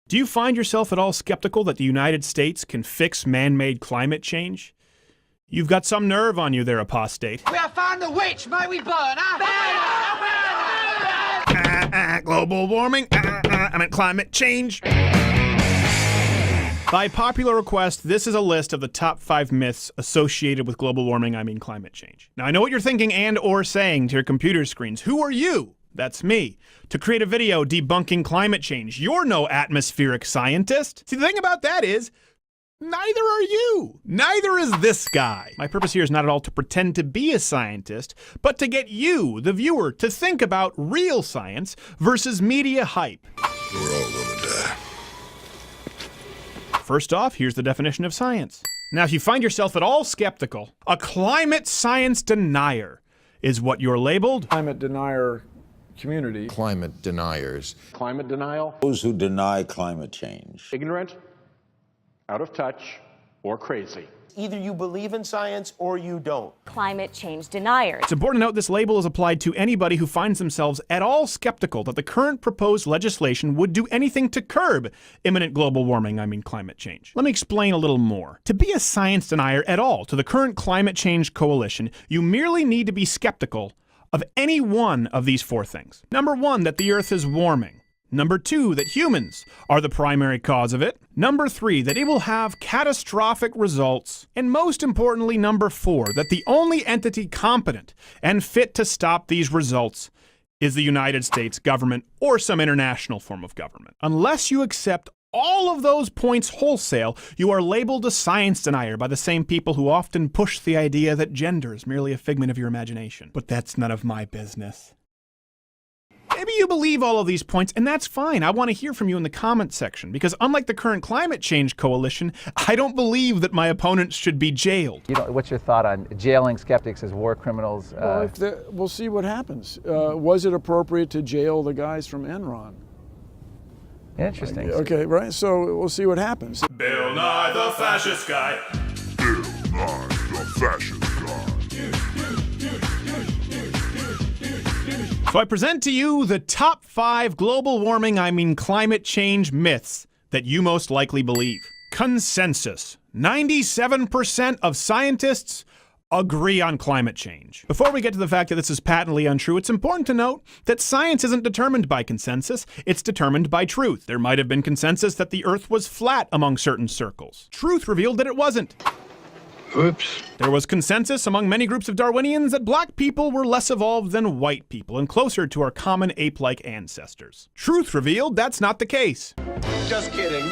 Do you find yourself at all skeptical that the United States can fix man-made climate change? You've got some nerve on you there, apostate. We have found the witch, may we burn her! Global warming, I meant climate change. By popular request, this is a list of the top 5 myths associated with global warming, I mean climate change. Now, I know what you're thinking and or saying to your computer screens. Who are you? That's me. To create a video debunking climate change. You're no atmospheric scientist. See, the thing about that is, neither are you. Neither is this guy. My purpose here is not at all to pretend to be a scientist, but to get you, the viewer, to think about real science versus media hype. We're all gonna die. First off, here's the definition of science. Now, if you find yourself at all skeptical, a climate science denier is what you're labeled. Climate denier community. Climate deniers. Climate denial, Those who deny climate change. ignorant, out of touch, or crazy. Either you believe in science or you don't. Climate change deniers. It's important to note this label is applied to anybody who finds themselves at all skeptical that the current proposed legislation would do anything to curb imminent global warming, I mean climate change. Let me explain a little more. To be a science denier at all to the current climate change coalition, you merely need to be skeptical of any one of these 4 things. Number 1, that the Earth is warming. Number 2, that humans are the primary cause of it. Number 3, that it will have catastrophic results. And most importantly, number 4, that the only entity competent and fit to stop these results is the United States government or some international form of government. Unless you accept all of those points wholesale, you are labeled a science denier by the same people who often push the idea that gender is merely a figment of your imagination. But that's none of my business. Maybe you believe all of these points, and that's fine. I want to hear from you in the comments section, because unlike the current climate change coalition, I don't believe that my opponents should be jailed. What's your thought on jailing skeptics as war criminals? Well, we'll see what happens. Was it appropriate to jail the guys from Enron? Interesting. Okay, right? So we'll see what happens. Bill Nye the fascist guy. Bill Nye, the fascist guy. So I present to you the top 5 global warming, I mean climate change myths that you most likely believe. Consensus. 97% of scientists agree on climate change. Before we get to the fact that this is patently untrue, it's important to note that science isn't determined by consensus, it's determined by truth. There might have been consensus that the Earth was flat among certain circles. Truth revealed that it wasn't. Oops. There was consensus among many groups of Darwinians that black people were less evolved than white people and closer to our common ape-like ancestors. Truth revealed that's not the case. Just kidding.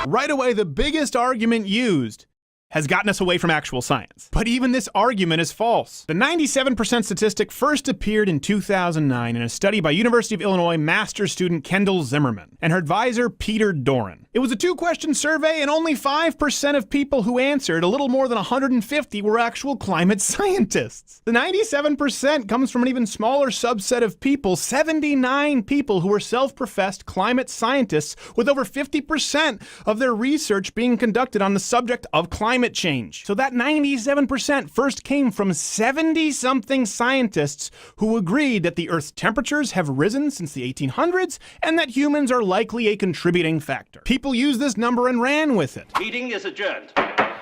Right away, the biggest argument used has gotten us away from actual science. But even this argument is false. The 97% statistic first appeared in 2009 in a study by University of Illinois master's student Kendall Zimmerman and her advisor Peter Doran. It was a 2-question survey, and only 5% of people who answered, a little more than 150, were actual climate scientists. The 97% comes from an even smaller subset of people, 79 people who were self-professed climate scientists, with over 50% of their research being conducted on the subject of climate change. So that 97% first came from 70-something scientists who agreed that the Earth's temperatures have risen since the 1800s and that humans are likely a contributing factor. People used this number and ran with it. Meeting is adjourned.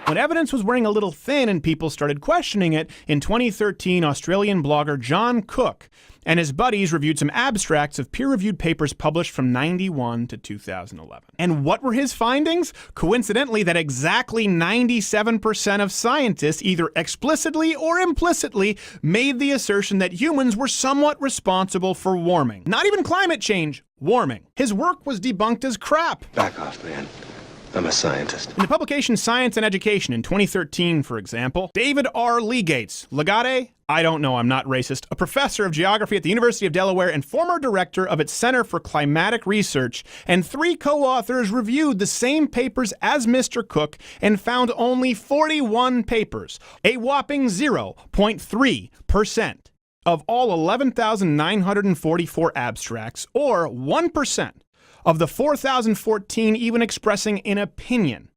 When evidence was wearing a little thin and people started questioning it, in 2013, Australian blogger John Cook and his buddies reviewed some abstracts of peer-reviewed papers published from 91 to 2011. And what were his findings? Coincidentally, that exactly 97% of scientists, either explicitly or implicitly, made the assertion that humans were somewhat responsible for warming. Not even climate change, warming. His work was debunked as crap. Back off, man. I'm a scientist. In the publication Science and Education in 2013, for example, David R. Legate, I don't know, I'm not racist, a professor of geography at the University of Delaware and former director of its Center for Climatic Research, and 3 co-authors reviewed the same papers as Mr. Cook and found only 41 papers, a whopping 0.3% of all 11,944 abstracts, or 1%. Of the 4,014 even expressing an opinion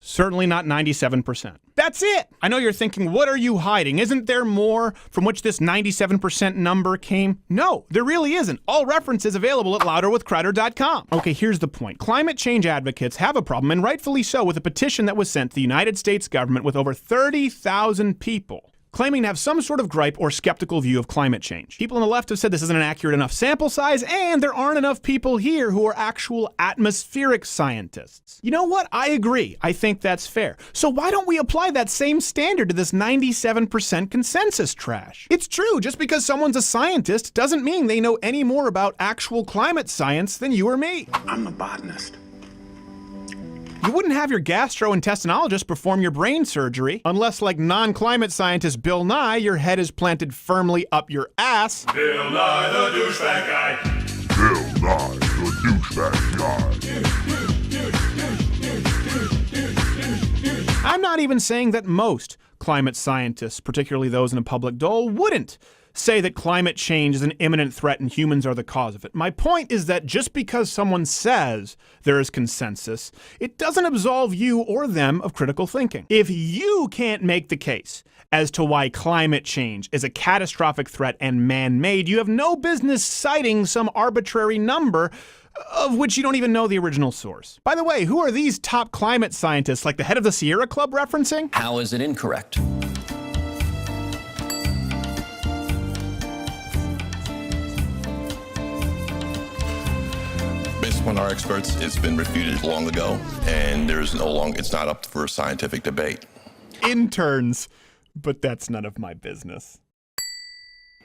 Certainly not 97%. That's it! I know you're thinking, what are you hiding? Isn't there more from which this 97% number came? No, there really isn't. All references available at louderwithcrowder.com. Okay, here's the point. Climate change advocates have a problem, and rightfully so, with a petition that was sent to the United States government with over 30,000 people claiming to have some sort of gripe or skeptical view of climate change. People on the left have said this isn't an accurate enough sample size, and there aren't enough people here who are actual atmospheric scientists. You know what? I agree. I think that's fair. So why don't we apply that same standard to this 97% consensus trash? It's true, just because someone's a scientist doesn't mean they know any more about actual climate science than you or me. I'm a botanist. You wouldn't have your gastrointestinologist perform your brain surgery unless, like non-climate scientist Bill Nye, your head is planted firmly up your ass. Bill Nye the douchebag guy. Bill Nye the douchebag guy. I'm not even saying that most climate scientists, particularly those in a public dole, wouldn't say that climate change is an imminent threat and humans are the cause of it. My point is that just because someone says there is consensus, it doesn't absolve you or them of critical thinking. If you can't make the case as to why climate change is a catastrophic threat and man-made, you have no business citing some arbitrary number of which you don't even know the original source. By the way, who are these top climate scientists, like the head of the Sierra Club, referencing? How is it incorrect? Based upon our experts, it's been refuted long ago, and it's not up for scientific debate. Interns, but that's none of my business.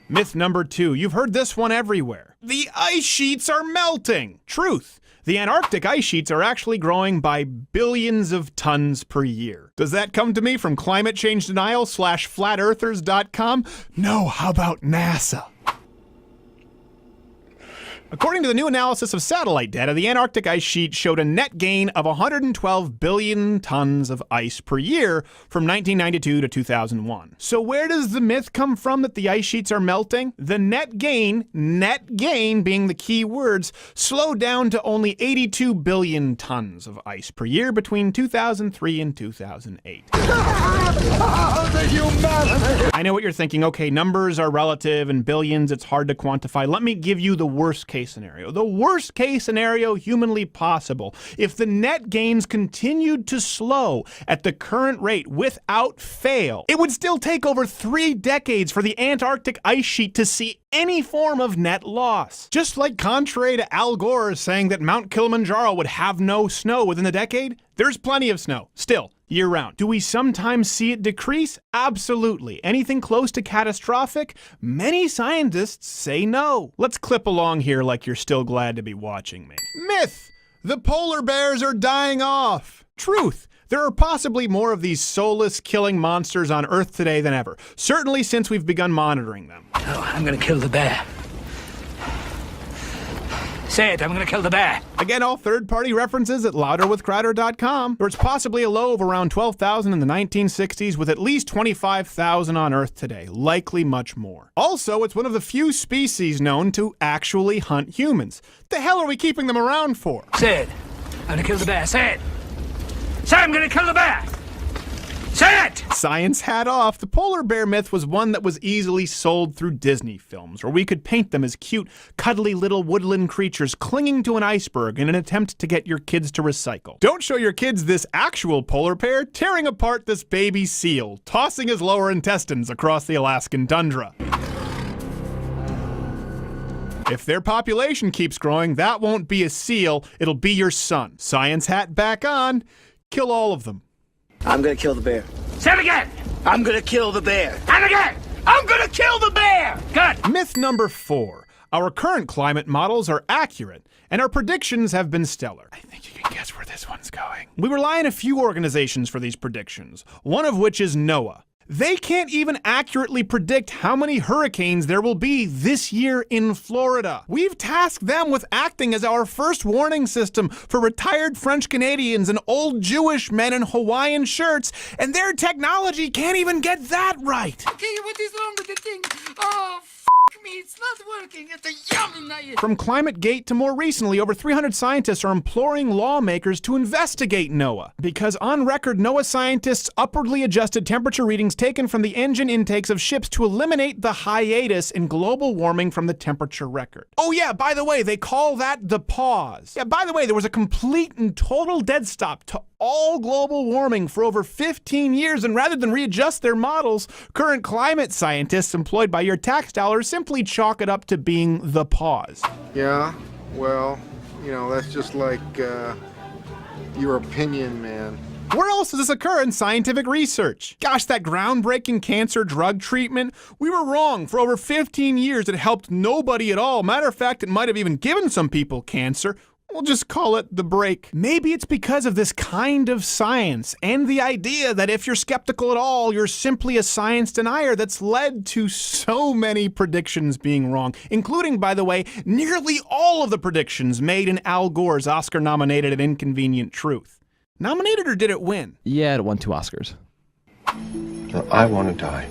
Myth number 2. You've heard this one everywhere. The ice sheets are melting. Truth. The Antarctic ice sheets are actually growing by billions of tons per year. Does that come to me from climate change denial /flatearthers.com? No, how about NASA? According to the new analysis of satellite data, the Antarctic ice sheet showed a net gain of 112 billion tons of ice per year from 1992 to 2001. So where does the myth come from that the ice sheets are melting? The net gain being the key words, slowed down to only 82 billion tons of ice per year between 2003 and 2008. I know what you're thinking. Okay, numbers are relative and billions, it's hard to quantify. Let me give you the worst case scenario. The worst case scenario humanly possible. If the net gains continued to slow at the current rate without fail, it would still take over 3 decades for the Antarctic ice sheet to see any form of net loss. Just like contrary to Al Gore saying that Mount Kilimanjaro would have no snow within the decade, there's plenty of snow, still, year-round. Do we sometimes see it decrease? Absolutely. Anything close to catastrophic? Many scientists say no. Let's clip along here like you're still glad to be watching me. Myth! The polar bears are dying off. Truth! There are possibly more of these soulless killing monsters on Earth today than ever. Certainly since we've begun monitoring them. Oh, I'm gonna kill the bear. Say it, I'm gonna kill the bear. Again, all third-party references at louderwithcrowder.com. There was possibly a low of around 12,000 in the 1960s, with at least 25,000 on Earth today, likely much more. Also, it's one of the few species known to actually hunt humans. The hell are we keeping them around for? Say it, I'm gonna kill the bear. Say it. Say I'm gonna kill the bear. Say it! Science hat off. The polar bear myth was one that was easily sold through Disney films, where we could paint them as cute, cuddly little woodland creatures clinging to an iceberg in an attempt to get your kids to recycle. Don't show your kids this actual polar bear tearing apart this baby seal, tossing his lower intestines across the Alaskan tundra. If their population keeps growing, that won't be a seal, it'll be your son. Science hat back on. Kill all of them. I'm gonna kill the bear. Say it again! I'm gonna kill the bear. And again! I'm gonna kill the bear! Good. Myth number 4. Our current climate models are accurate, and our predictions have been stellar. I think you can guess where this one's going. We rely on a few organizations for these predictions, one of which is NOAA. They can't even accurately predict how many hurricanes there will be this year in Florida. We've tasked them with acting as our first warning system for retired French Canadians and old Jewish men in Hawaiian shirts, and their technology can't even get that right. Okay, what is wrong with the thing? Oh, me, it's not working. It's a yummy night. From ClimateGate to more recently, over 300 scientists are imploring lawmakers to investigate NOAA. Because on record, NOAA scientists upwardly adjusted temperature readings taken from the engine intakes of ships to eliminate the hiatus in global warming from the temperature record. Oh yeah, by the way, they call that the pause. Yeah, by the way, there was a complete and total dead stop to all global warming for over 15 years, and rather than readjust their models, current climate scientists employed by your tax dollars simply chalk it up to being the pause. Yeah, well, you know, that's just like your opinion, man. Where else does this occur in scientific research? Gosh, that groundbreaking cancer drug treatment, we were wrong. For over 15 years, it helped nobody at all. Matter of fact, it might have even given some people cancer. We'll just call it the break. Maybe it's because of this kind of science and the idea that if you're skeptical at all, you're simply a science denier that's led to so many predictions being wrong, including, by the way, nearly all of the predictions made in Al Gore's Oscar-nominated An Inconvenient Truth. Nominated or did it win? Yeah, it won 2 Oscars. I want to die.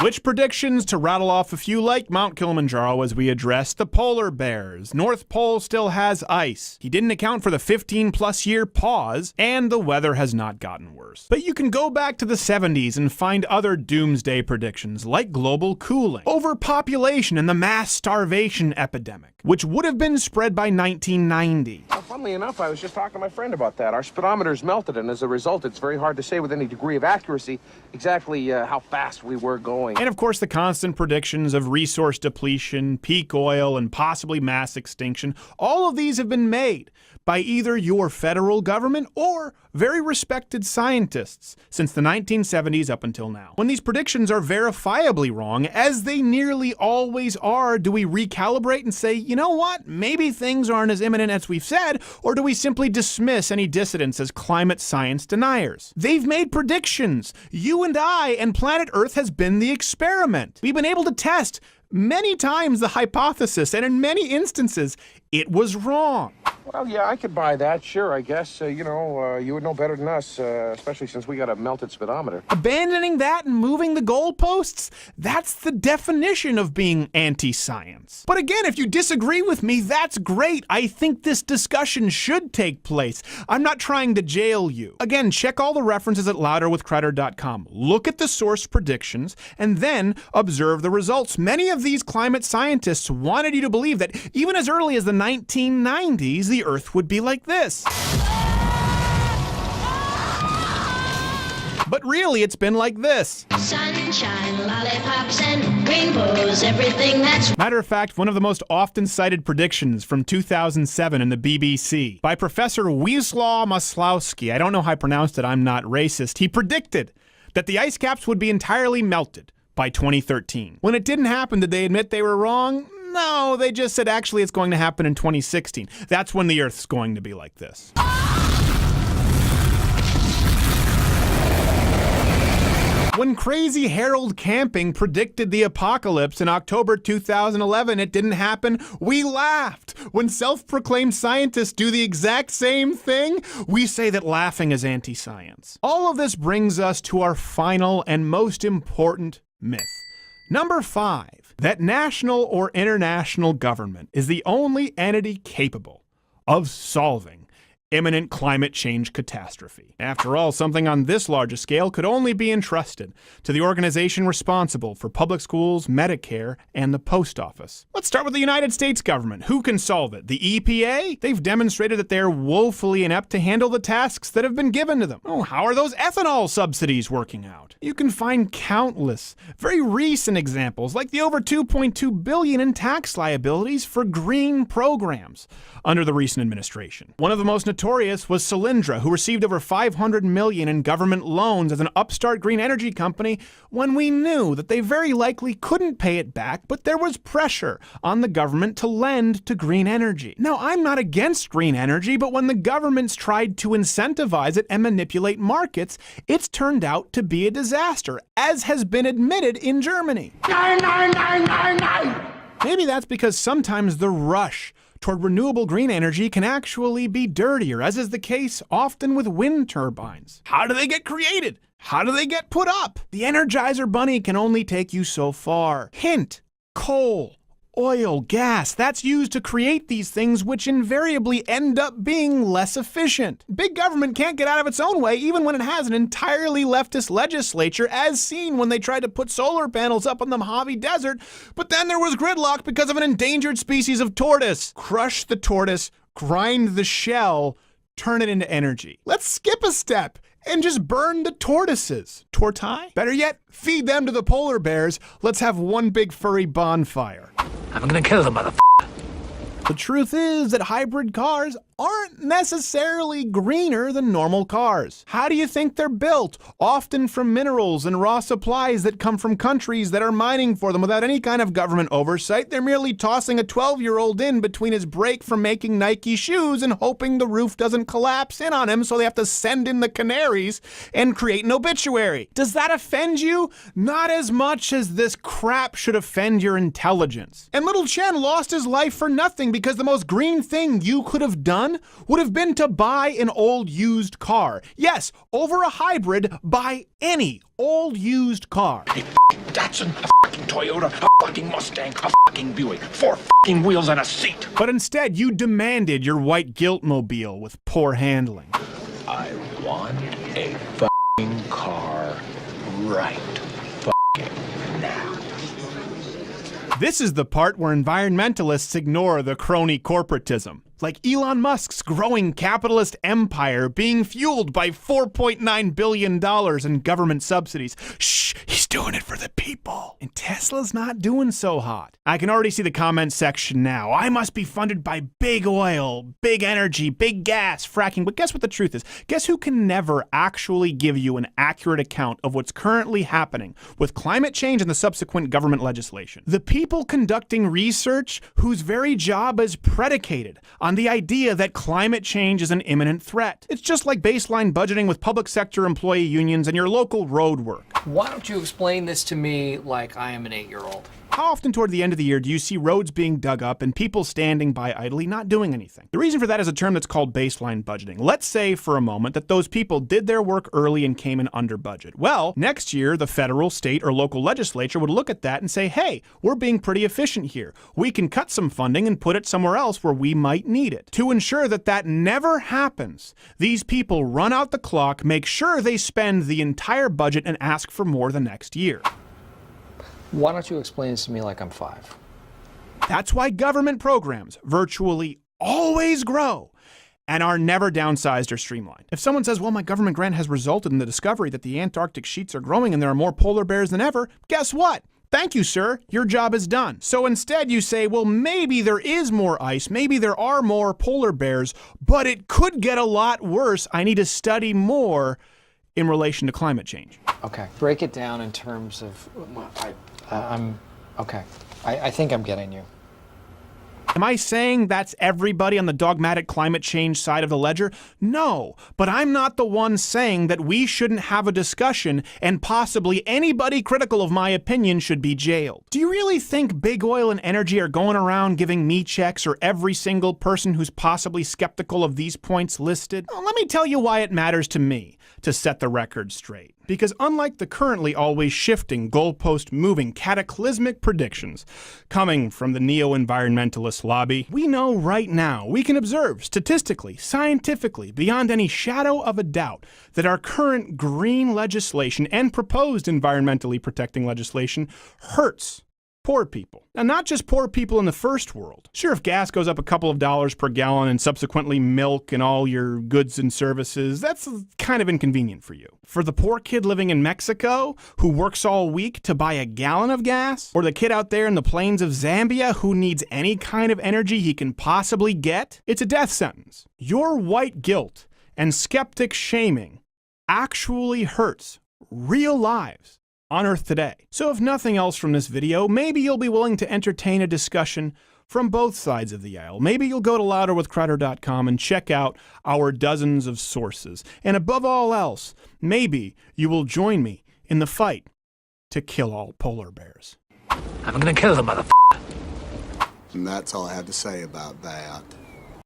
Which predictions, to rattle off a few, like Mount Kilimanjaro as we address the polar bears. North Pole still has ice. He didn't account for the 15-plus year pause, and the weather has not gotten worse. But you can go back to the 70s and find other doomsday predictions, like global cooling, overpopulation, and the mass starvation epidemic, which would have been spread by 1990. Well, funnily enough, I was just talking to my friend about that. Our speedometer's melted, and as a result, it's very hard to say with any degree of accuracy exactly how fast we were going. And of course, the constant predictions of resource depletion, peak oil, and possibly mass extinction. All of these have been made by either your federal government or very respected scientists since the 1970s up until now. When these predictions are verifiably wrong, as they nearly always are, do we recalibrate and say, you know what, maybe things aren't as imminent as we've said, or do we simply dismiss any dissidents as climate science deniers? They've made predictions. You and I and planet Earth has been the experiment. We've been able to test many times the hypothesis, and in many instances, it was wrong. Well, yeah, I could buy that, sure, I guess. You would know better than us, especially since we got a melted speedometer. Abandoning that and moving the goalposts? That's the definition of being anti-science. But again, if you disagree with me, that's great. I think this discussion should take place. I'm not trying to jail you. Again, check all the references at louderwithcreditor.com. Look at the source predictions, and then observe the results. Many of these climate scientists wanted you to believe that even as early as the 1990s, the Earth would be like this. But really, it's been like this. Sunshine, lollipops, and rainbows, everything that's... Matter of fact, one of the most often cited predictions from 2007 in the BBC by Professor Wisław Maslowski, I don't know how I pronounced it, I'm not racist, he predicted that the ice caps would be entirely melted by 2013. When it didn't happen, did they admit they were wrong? No, they just said actually it's going to happen in 2016. That's when the Earth's going to be like this. When crazy Harold Camping predicted the apocalypse in October 2011, it didn't happen. We laughed. When self-proclaimed scientists do the exact same thing, we say that laughing is anti-science. All of this brings us to our final and most important myth. Number 5. That national or international government is the only entity capable of solving imminent climate change catastrophe. After all, something on this large a scale could only be entrusted to the organization responsible for public schools, Medicare, and the post office. Let's start with the United States government. Who can solve it? The EPA? They've demonstrated that they're woefully inept to handle the tasks that have been given to them. Oh, how are those ethanol subsidies working out? You can find countless, very recent examples, like the over $2.2 billion in tax liabilities for green programs under the recent administration. One of the most notorious was Solyndra, who received over $500 million in government loans as an upstart green energy company when we knew that they very likely couldn't pay it back, but there was pressure on the government to lend to green energy. Now, I'm not against green energy, but when the government's tried to incentivize it and manipulate markets, it's turned out to be a disaster, as has been admitted in Germany. Maybe that's because sometimes the rush toward renewable green energy can actually be dirtier, as is the case often with wind turbines. How do they get created? How do they get put up? The Energizer Bunny can only take you so far. Hint: coal, oil, gas, that's used to create these things, which invariably end up being less efficient. Big government can't get out of its own way even when it has an entirely leftist legislature, as seen when they tried to put solar panels up on the Mojave Desert, but then there was gridlock because of an endangered species of tortoise. Crush the tortoise, grind the shell, turn it into energy. Let's skip a step and just burn the tortoises. Tortai? Better yet, feed them to the polar bears. Let's have one big furry bonfire. I'm gonna kill the motherfucker. The truth is that hybrid cars aren't necessarily greener than normal cars. How do you think they're built? Often from minerals and raw supplies that come from countries that are mining for them without any kind of government oversight. They're merely tossing a 12-year-old in between his break from making Nike shoes and hoping the roof doesn't collapse in on him, so they have to send in the canaries and create an obituary. Does that offend you? Not as much as this crap should offend your intelligence. And little Chen lost his life for nothing because the most green thing you could have done would have been to buy an old used car. Yes, over a hybrid, buy any old used car. A Datsun, a Toyota, a fucking Mustang, a fucking Buick, 4 fucking wheels and a seat. But instead, you demanded your white guilt mobile with poor handling. I want a fucking car right fucking now. This is the part where environmentalists ignore the crony corporatism. Like Elon Musk's growing capitalist empire being fueled by $4.9 billion in government subsidies. Shh, he's doing it for the people. And Tesla's not doing so hot. I can already see the comment section now. I must be funded by big oil, big energy, big gas, fracking. But guess what the truth is? Guess who can never actually give you an accurate account of what's currently happening with climate change and the subsequent government legislation? The people conducting research whose very job is predicated on the idea that climate change is an imminent threat. It's just like baseline budgeting with public sector employee unions and your local road work. Why don't you explain this to me like I am an 8-year-old? How often toward the end of the year do you see roads being dug up and people standing by idly not doing anything? The reason for that is a term that's called baseline budgeting. Let's say for a moment that those people did their work early and came in under budget. Well, next year, the federal, state, or local legislature would look at that and say, hey, we're being pretty efficient here. We can cut some funding and put it somewhere else where we might need it. To ensure that that never happens, these people run out the clock, make sure they spend the entire budget, and ask for more the next year. Why don't you explain this to me like I'm 5? That's why government programs virtually always grow and are never downsized or streamlined. If someone says, well, my government grant has resulted in the discovery that the Antarctic sheets are growing and there are more polar bears than ever, guess what? Thank you, sir. Your job is done. So instead you say, well, maybe there is more ice, maybe there are more polar bears, but it could get a lot worse. I need to study more in relation to climate change. Okay, break it down in terms of, okay. I think I'm getting you. Am I saying that's everybody on the dogmatic climate change side of the ledger? No, but I'm not the one saying that we shouldn't have a discussion and possibly anybody critical of my opinion should be jailed. Do you really think big oil and energy are going around giving me checks or every single person who's possibly skeptical of these points listed? Well, let me tell you why it matters to me to set the record straight. Because unlike the currently always shifting, goalpost-moving, cataclysmic predictions coming from the neo-environmentalist lobby, we know right now, we can observe statistically, scientifically, beyond any shadow of a doubt, that our current green legislation and proposed environmentally protecting legislation hurts poor people. Now, not just poor people in the first world. Sure, if gas goes up a couple of dollars per gallon and subsequently milk and all your goods and services, that's kind of inconvenient for you. For the poor kid living in Mexico who works all week to buy a gallon of gas, or the kid out there in the plains of Zambia who needs any kind of energy he can possibly get, it's a death sentence. Your white guilt and skeptic shaming actually hurts real lives on Earth today. So if nothing else from this video, maybe you'll be willing to entertain a discussion from both sides of the aisle. Maybe you'll go to louderwithcrowder.com and check out our dozens of sources. And above all else, maybe you will join me in the fight to kill all polar bears. I'm gonna kill the motherfucker. And that's all I have to say about that.